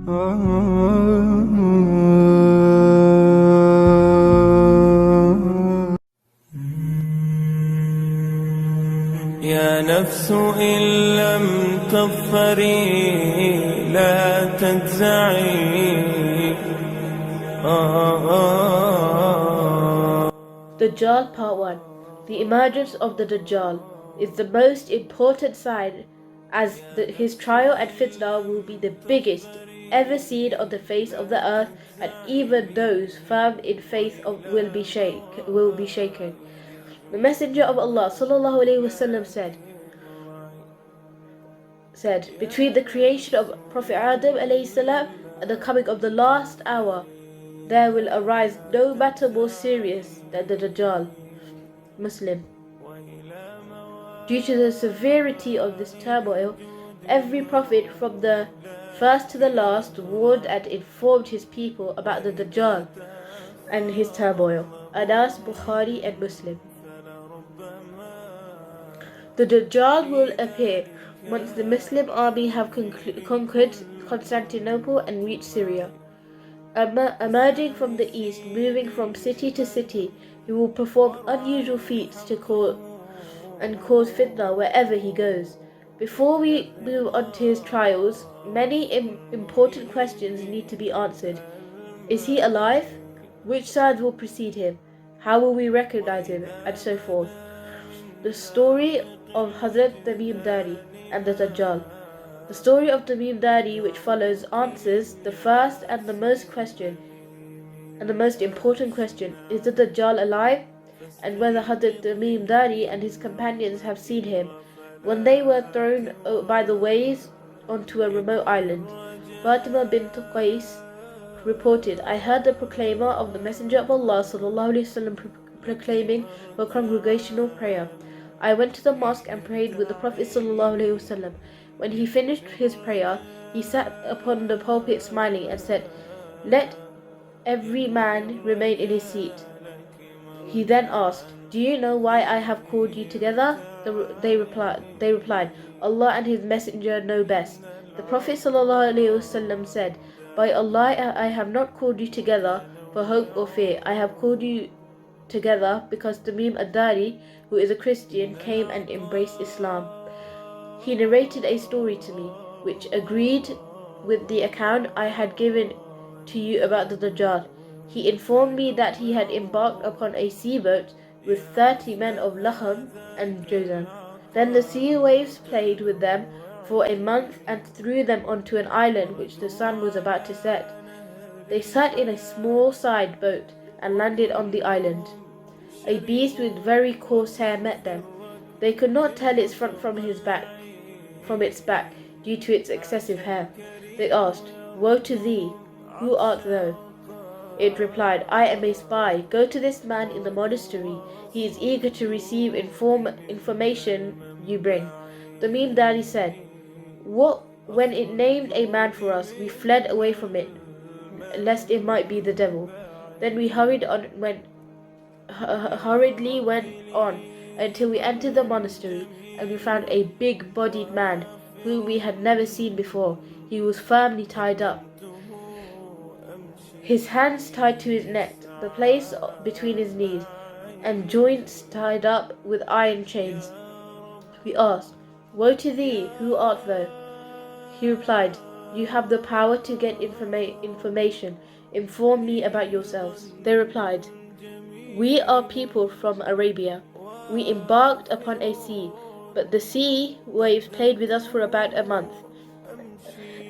يا نفس إن لم تظفري لا تجزعي. Dajjal Part 1. The emergence of the Dajjal is the most important sign, as his trial at Fitna will be the biggest ever seen on the face of the earth, and even those firm in faith will be shaken. The Messenger of Allah sallallahu alaihi wasallam said, between the creation of Prophet Adam alayhi salam and the coming of the last hour, there will arise no matter more serious than the Dajjal. Muslim. Due to the severity of this turmoil, every prophet from the first to the last warned and informed his people about the Dajjal and his turmoil. Anas, Bukhari and Muslim. The Dajjal will appear once the Muslim army have conquered Constantinople and reached Syria. Emerging from the east, moving from city to city, he will perform unusual feats to cause fitna wherever he goes. Before we move on to his trials, many important questions need to be answered. Is he alive? Which signs will precede him? How will we recognize him? And so forth. The story of Hazrat Tamim Dari and the Dajjal. The story of Tamim Dari, which follows, answers the first and the most important question: is the Dajjal alive? And whether Hazrat Tamim Dari and his companions have seen him when they were thrown by the waves onto a remote island. Fatima bint Qais reported, I heard the proclaimer of the Messenger of Allah sallallahu alaihi wasallam proclaiming for congregational prayer. I went to the mosque and prayed with the Prophet sallallahu alaihi wasallam. When he finished his prayer, he sat upon the pulpit smiling and said, let every man remain in his seat. He then asked, do you know why I have called you together? They replied, Allah and his messenger know best. The Prophet ﷺ said, by Allah, I have not called you together for hope or fear. I have called you together because Tamim ad-Dari, who is a Christian, came and embraced Islam. He narrated a story to me, which agreed with the account I had given to you about the Dajjal. He informed me that he had embarked upon a sea boat with 30 men of Laham and Jozan. Then the sea waves played with them for a month and threw them onto an island which the sun was about to set. They sat in a small side boat and landed on the island. A beast with very coarse hair met them. They could not tell its front from its back due to its excessive hair. They asked, woe to thee, who art thou? It replied, I am a spy. Go to this man in the monastery. He is eager to receive information you bring. Tamim Dari said, when it named a man for us, we fled away from it, lest it might be the devil. Then we hurriedly went on until we entered the monastery, and we found a big-bodied man whom we had never seen before. He was firmly tied up, his hands tied to his neck, the place between his knees, and joints tied up with iron chains. We asked, woe to thee, who art thou? He replied, you have the power to get information. Inform me about yourselves. They replied, we are people from Arabia. We embarked upon a sea, but the sea waves played with us for about a month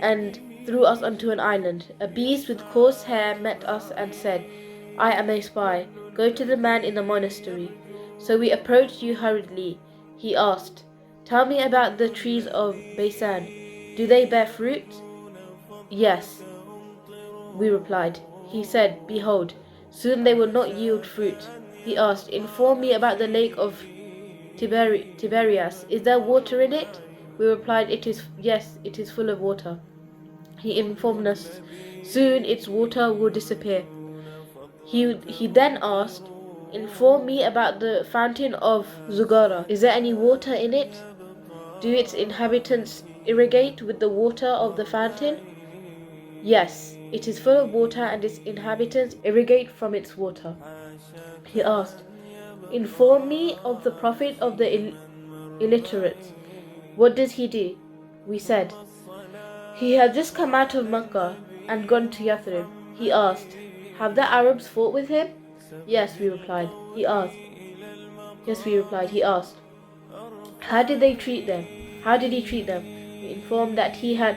and threw us onto an island. A beast with coarse hair met us and said, I am a spy. Go to the man in the monastery. So we approached you hurriedly. He asked, tell me about the trees of Baysan. Do they bear fruit? Yes, we replied. He said, behold, soon they will not yield fruit. He asked, inform me about the lake of Tiberias. Is there water in it? We replied, yes, it is full of water. He informed us, soon its water will disappear. He then asked, inform me about the fountain of Zugara. Is there any water in it? Do its inhabitants irrigate with the water of the fountain? Yes, it is full of water and its inhabitants irrigate from its water. He asked, inform me of the prophet of the illiterates. What does he do? We said, he had just come out of Mecca and gone to Yathrib. He asked, have the Arabs fought with him? Yes, we replied. He asked. He asked, how did they treat them? How did he treat them? We informed that he had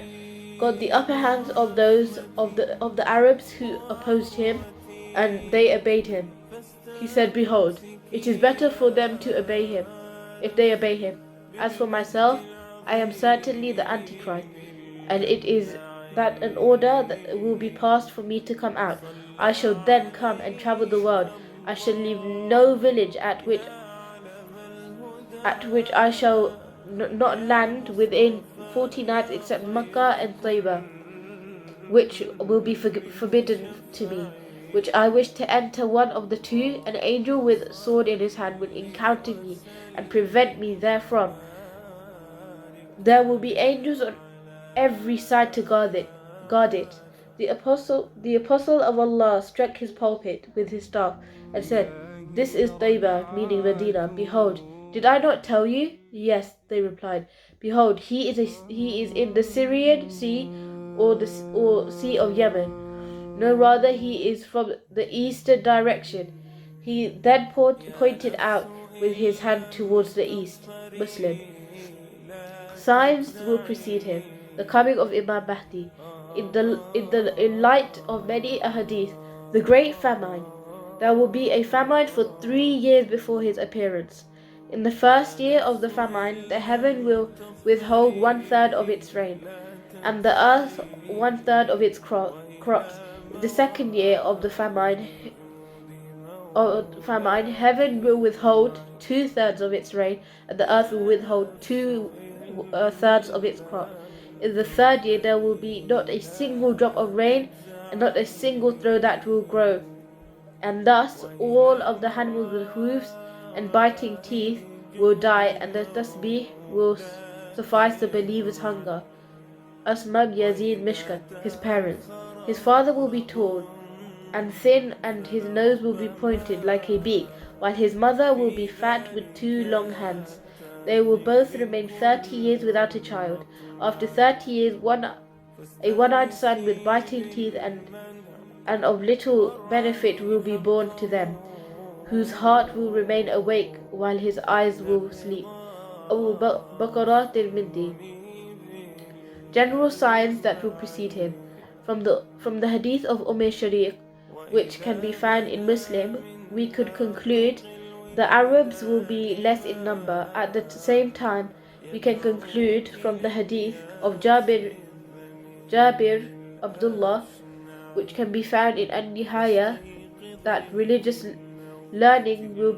got the upper hand of those of the Arabs who opposed him, and they obeyed him. He said, behold, it is better for them to obey him, if they obey him. As for myself, I am certainly the Antichrist, and it is that an order that will be passed for me to come out. I shall then come and travel the world. I shall leave no village at which I shall not land within 40 nights except Mecca and Taibah, which will be forbidden to me. Which I wish to enter one of the two, an angel with a sword in his hand will encounter me and prevent me therefrom. There will be angels on every side to guard it. The apostle of Allah struck his pulpit with his staff and said, this is Taibah, meaning Medina. Behold, did I not tell you? Yes, they replied. Behold, he is in the Syrian Sea or Sea of Yemen. No, rather he is from the eastern direction. He then pointed out with his hand towards the east. Muslim. Signs will precede him. The coming of Imam Mahdi. In light of many ahadith, the great famine. There will be a famine for 3 years before his appearance. In the first year of the famine, the heaven will withhold 1/3 of its rain, and the earth 1/3 of its crops. In the second year of the famine, heaven will withhold 2/3 of its rain, and the earth will withhold 2/3 of its crop. In the third year, there will be not a single drop of rain, and not a single throw that will grow. And thus all of the animals with hooves and biting teeth will die, and the tasbih will suffice the believer's hunger. Asmab Yazid Mishkan, his parents. His father will be tall and thin, and his nose will be pointed like a beak, while his mother will be fat with 2 long hands. They will both remain 30 years without a child. After 30 years, a one-eyed son with biting teeth and of little benefit will be born to them, whose heart will remain awake while his eyes will sleep. Abu Bakr al-Mindi. General signs that will precede him. From the hadith of Sharik, which can be found in Muslim, we could conclude the Arabs will be less in number. At the same time, we can conclude from the hadith of Jabir Abdullah, which can be found in An-Nihaya, that religious learning would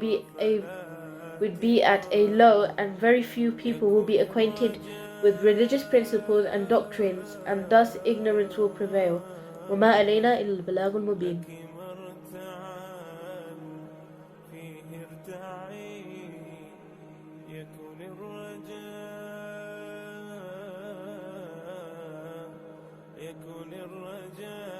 be at a low, and very few people will be acquainted with religious principles and doctrines, and thus ignorance will prevail. وَمَا عَلَيْنَا إِلَّا الْبَلَاغُ الْمُبِينُ. يكون الرجاء